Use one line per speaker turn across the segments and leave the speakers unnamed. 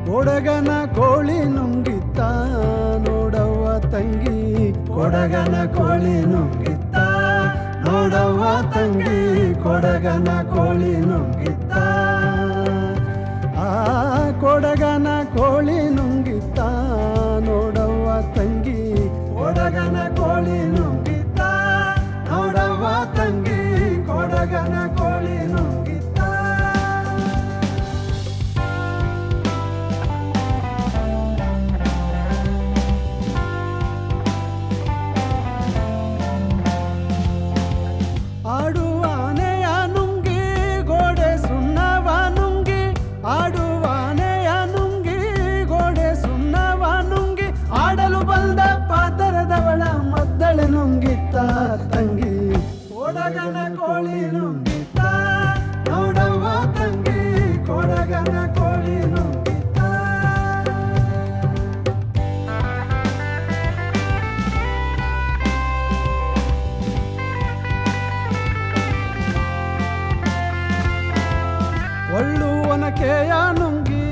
ಕೊಡಗನ ಕೋಳಿ ನುಂಗಿತ್ತ ನೋಡವ್ವ ತಂಗಿ ಕೊಡಗನ ಕೋಳಿ ನುಂಗಿತ್ತ ನೋಡವ್ವ ತಂಗಿ ಕೊಡಗನ ಕೋಳಿ ನುಂಗಿತ್ತ ಆ ಕೊಡಗನ ಕೋಳಿ ನುಂಗಿತ್ತ ನೋಡವ್ವ ತಂಗಿ ಕೊಡಗನ ಕೋಳಿ ನುಂಗಿತ್ತ ನೋಡವ್ವ ತಂಗಿ ಕೊಡಗನ ಕೋಳಿ ನುಂಗಿತ್ತ ಆಡುವಾನೆಯ ನುಂಗಿ ಗೋಡೆ ಸುಣ್ಣವ ನುಂಗಿ ಆಡುವಾನೆಯ ನುಂಗಿ ಗೋಡೆ ಸುಣ್ಣವ ನುಂಗಿ ಆಡಲು ಬಂದ ಪಾತರದವಳ ಮದ್ದಳೆ ನುಂಗಿತ್ತ ತಂಗಿ ಕೊಡಗನ ಕೋಳಿ ನುಂಗಿತ್ತ ನೋಡವ್ವ ತಂಗಿ ಕೊಡಗನ ಕೋಳಿ ನುಂಗಿತ್ತ ಒಳ್ಳುವನಕೆಯ ನುಂಗಿ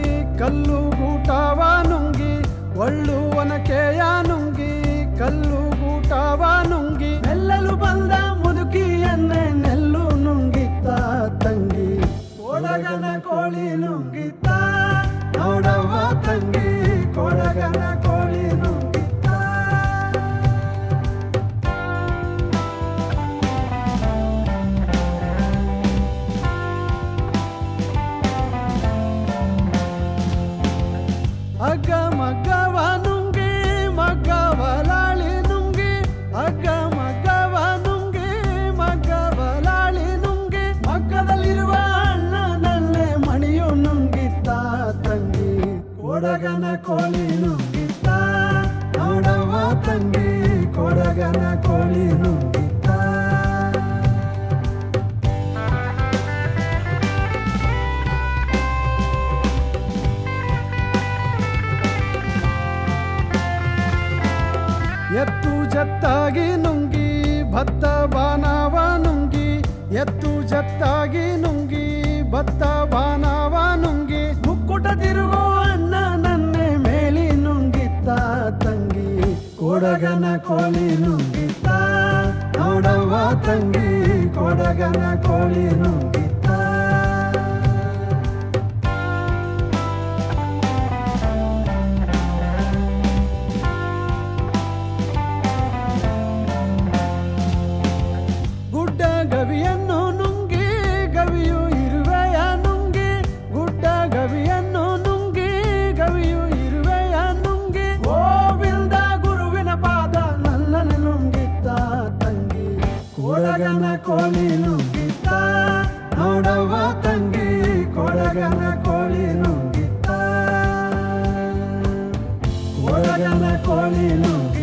ಕಲ್ಲು ಗೂಟವ ನುಂಗಿ ಒಳ್ಳುವನಕೆಯ ನುಂಗಿ ಕಲ್ಲು ಗೂಟವ ನುಂಗಿ ನೆಲ್ಲಲು ಬಂದ ಮುದುಕಿಯನ್ನೇ ನೆಲ್ಲು ನುಂಗಿತ್ತ ತಂಗಿ ಕೊಡಗನ ಕೋಳಿ ನುಂಗಿತ್ತ ನೋಡವ್ವ ತಂಗಿ ಕೊಡಗನ ಕೋಳಿ ನುಂಗಿತ್ತ ಹಗ್ಗ ಮಗ್ಗವ ನುಂಗಿ ಮಗ್ಗವಲಾಳಿ ನುಂಗಿ ಹಗ್ಗ ಮಗ್ಗವ ನುಂಗಿ ಮಗ್ಗವಲಾಳಿ ನುಂಗಿ ಮಗ್ಗದಲ್ಲಿರುವ ಅಣ್ಣನಲ್ಲೇ ಮಣಿಯು ನುಂಗಿತ್ತ ತಂಗಿ ಕೊಡಗನ ಕೋಳಿ ನುಂಗಿತ್ತ ನೋಡವ್ವ ತಂಗಿ ಕೊಡಗನ ಕೋಳಿ ನುಂಗಿತ್ತ ಎತ್ತು ಜತ್ತಾಗಿ ನುಂಗಿ ಭತ್ತ ಬಾನವ ನುಂಗಿ ಎತ್ತು ಜತ್ತಾಗಿ ನುಂಗಿ ಭತ್ತ ಬಾನವ ನುಂಗಿ ಮುಕ್ಕುಟ ತಿರುಗೋ ಅಣ್ಣ ನನ್ನೆ ಮೇಲಿ ನುಂಗಿತ್ತ ತಂಗಿ ಕೊಡಗನ ಕೋಳಿ ನುಂಗಿತ್ತ ನೋಡವ್ವ ತಂಗಿ ಕೊಡಗನ ಕೋಳಿ ನುಂಗಿತ್ತ ಗವಿಯನ್ನು ನುಂಗಿ ಗವಿಯು ಇರುವೆಯ ನುಂಗಿ ಗುಡ್ಡ ಗವಿಯನ್ನು ನುಂಗಿ ಗವಿಯು ಇರುವೆಯ ನುಂಗಿ ಗೋವಿಂದ ಗುರುವಿನ ಪಾದ ನಲ್ಲನೆ ನುಂಗಿತ್ತ ತಂಗಿ ಕೊಡಗನ ಕೋಳಿ ನುಂಗಿತ್ತ ನೋಡವ್ವ ತಂಗಿ ಕೊಡಗನ ಕೋಳಿ ನುಂಗಿತ್ತ ಕೊಡಗನ ಕೋಳಿ ನುಂಗಿತ್ತ